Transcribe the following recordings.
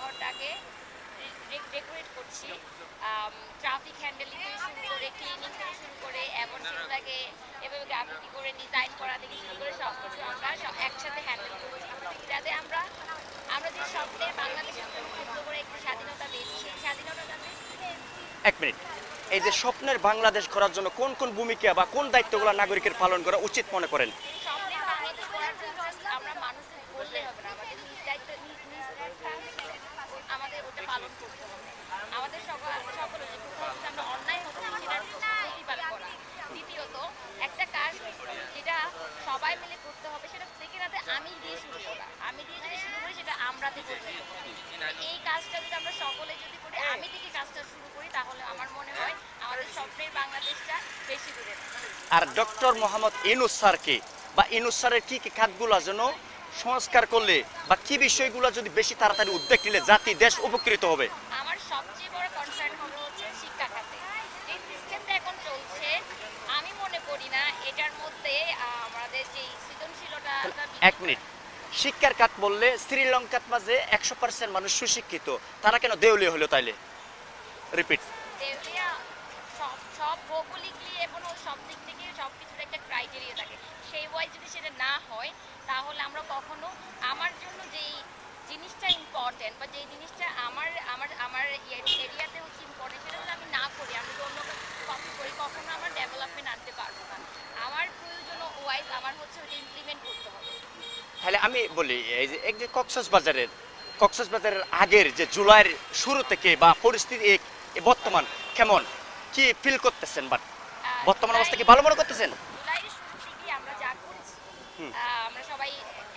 শহরটাকে ডেকোরেট করছি। Traffic handling থেকে শুরু করে ক্লিনিং থেকে শুরু করে এবং সেগুলোকে এভাবে গ্রাফিটি করে ডিজাইন করা থেকে শুরু করে সব কিছু আমরা একসাথে হ্যান্ডেল করছি, যাতে আমরা আমরা যে স্বপ্নে বাংলাদেশের জন্য যুদ্ধ করে একটি স্বাধীনতা দেশ, সেই স্বাধীনতা যাতে। এক মিনিট, এই যে স্বপ্নের বাংলাদেশ করার জন্য কোন কোন ভূমিকা বা কোন দায়িত্বগুলো নাগরিকের পালন করা উচিত মনে করেন? স্বপ্নের বাংলাদেশ করার জন্য আমরা মানুষ বললে হবে না, আমাদের নিজ দায়িত্ব নিজ নিজ আমাদের ওটা পালন করতে হবে। আমাদের সকলে যে কোথাও যদি আমরা অন্যায় হচ্ছে সেটার প্রতিবাদ করা। দ্বিতীয়ত একটা কাজ যেটা সবাই মিলে করতে হবে, সেটা দেখে রাতে আমি দিয়ে শুরু করা, আমি দিয়ে যদি শুরু করি সেটা আমরাতে করতে হবে। এই কাজটা যদি আমরা সকলে যদি করি, আমি থেকে কাজটা শুরু করি, তাহলে আমার মনে হয় আমাদের স্বপ্নের বাংলাদেশটা বেশি দূরে না। আর ডক্টর মোহাম্মদ ইউনূস স্যারকে বা ইউনূস স্যারের কি কি খাতগুলো যেন সংস্কার করলে বা কি বিষয়গুলো যদি বেশি তাড়াতাড়ি উদ্যোগ নিলে জাতি দেশ উপকৃত হবে? আমার সবচেয়ে বড় কনসার্ন হবে হচ্ছে শিক্ষা খাতে। যে সিস্টেমটা এখন চলছে, আমি মনে করি না এটার মধ্যে আমাদের যে সৃজনশীলতা। এক মিনিট, শিক্ষার খাত বললে শ্রীলঙ্কার মাঝে 100% মানুষ সুশিক্ষিত, তারা কেন দেউলিয়া হলো তাইলে? রিপিট। দেউলিয়া সব ভৌগোলিকলি এবং সব দিক থেকে সব কিছুর একটা ক্রাইটেরিয়া থাকে, সেই ওয়াইজ যদি সেটা না হয় তাহলে আমরা কখনো আমার জন্য যেই জিনিসটা ইম্পর্টেন্ট বা যেই জিনিসটা আমার আমার আমার এরিয়াতে হচ্ছে ইম্পর্টেন্ট, সেটা যদি আমি না করি, আমি যদি অন্য কপি করি, কখনো আমার ডেভেলপমেন্ট আনতে পারবো না। আমার প্রয়োজন ওয়াইজ আমার হচ্ছে ওটা ইমপ্লিমেন্ট করতে হবে। তাহলে আমি বলি, এই যে কক্সবাজারের আগের যে জুলাইয়ের শুরু থেকে বা পরিস্থিতি বর্তমান কেমন, কি ফিল করতেছেন? বাট বর্তমান অবস্থা কি ভালো মনে করতেছেন? জুলাইয়ের শুরু থেকে আমরা যা করেছি, আমরা সবাই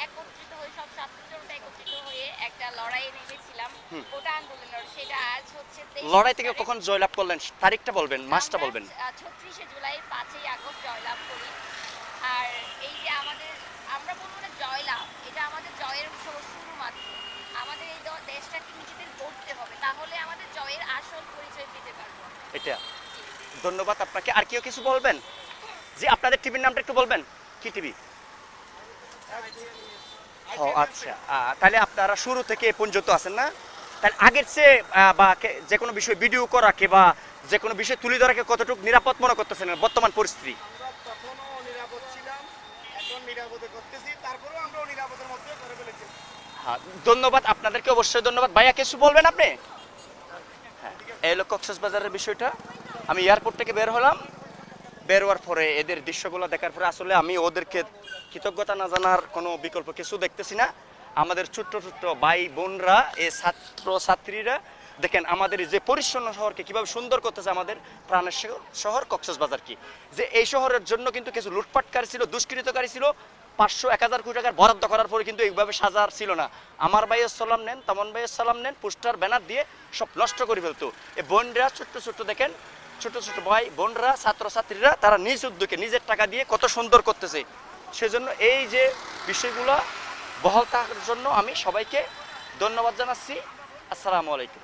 একত্রিত হয়ে, সব ছাত্রজনতা একত্রিত হয়ে একটা লড়াইয়ে নেমেছিলাম, ওটা আন্দোলনের, সেটা আজ হচ্ছে লড়াই থেকে কখন জয়লাভ করলেন, তারিখটা বলবেন, মাসটা বলবেন? 36শে জুলাই 5ই আগস্ট জয়লাভ করি। আর এই যে আমাদের, আমরা বলবো না জয়লাভ, এটা আমাদের জয়ের শুরু মাত্র। আমাদের এই দেশটাকে নিজেদের গড়তে হবে, তাহলে আমাদের জয়ের আসল পরিচয় পেতে পারবো। এটা ধন্যবাদ আপনাকে। আর কেউ কিছু বলবেন? যে আপনাদের টিভির নামটা একটু বলবেন, কি টিভি? ও আচ্ছা, তাহলে আপনারা শুরু থেকে এ পর্যন্ত আছেন না? তাহলে আগের চেয়ে বা যে কোনো বিষয় ভিডিও করাকে বা যে কোনো বিষয় তুলে ধরাকে কতটুকু নিরাপদ মনে করতেছেন বর্তমান পরিস্থিতি? আমরা তখনও নিরাপদ ছিলাম, এখন নিরাপদে করতেছি, তারপরেও আমরা নিরাপদের মধ্যে করে ফেলেছি। হ্যাঁ, ধন্যবাদ আপনাদেরকে, অবশ্যই ধন্যবাদ। ভাইয়া কিছু বলবেন আপনি? হ্যাঁ, এই হলো কক্সবাজারের বিষয়টা। আমি এয়ারপোর্ট থেকে বের হলাম, বের হওয়ার পরে এদের দৃশ্যগুলো দেখার পরে আসলে আমি ওদেরকে কৃতজ্ঞতা না জানার কোনো বিকল্প কিছু দেখতেছি না। আমাদের ছোট্ট ছোট্ট ভাই বোনরা, এই ছাত্র ছাত্রীরা দেখেন আমাদের যে পরিচ্ছন্ন শহরকে কিভাবে সুন্দর করতেছে, আমাদের প্রাণের শহর কক্সবাজার। কি যে এই শহরের জন্য কিন্তু কিছু লুটপাটকারী ছিল, দুষ্কৃতকারী ছিল, 500-1000 কোটি টাকার বরাদ্দ করার পরে কিন্তু এইভাবে সাজার ছিল না। আমার ভাইয়ের সালাম নেন, তামান ভাইয়ের সালাম নেন, পোস্টার ব্যানার দিয়ে সব নষ্ট করে ফেলতো। এই বোনরা ছোট্ট ছোট্ট দেখেন, ছোট ছোট ভাই বোনরা, ছাত্রছাত্রীরা, তারা নিজ উদ্যোগে নিজের টাকা দিয়ে কত সুন্দর করতেছে। সেজন্য এই যে বিষয়গুলো বহাল থাকার জন্য আমি সবাইকে ধন্যবাদ জানাচ্ছি। আসসালামু আলাইকুম।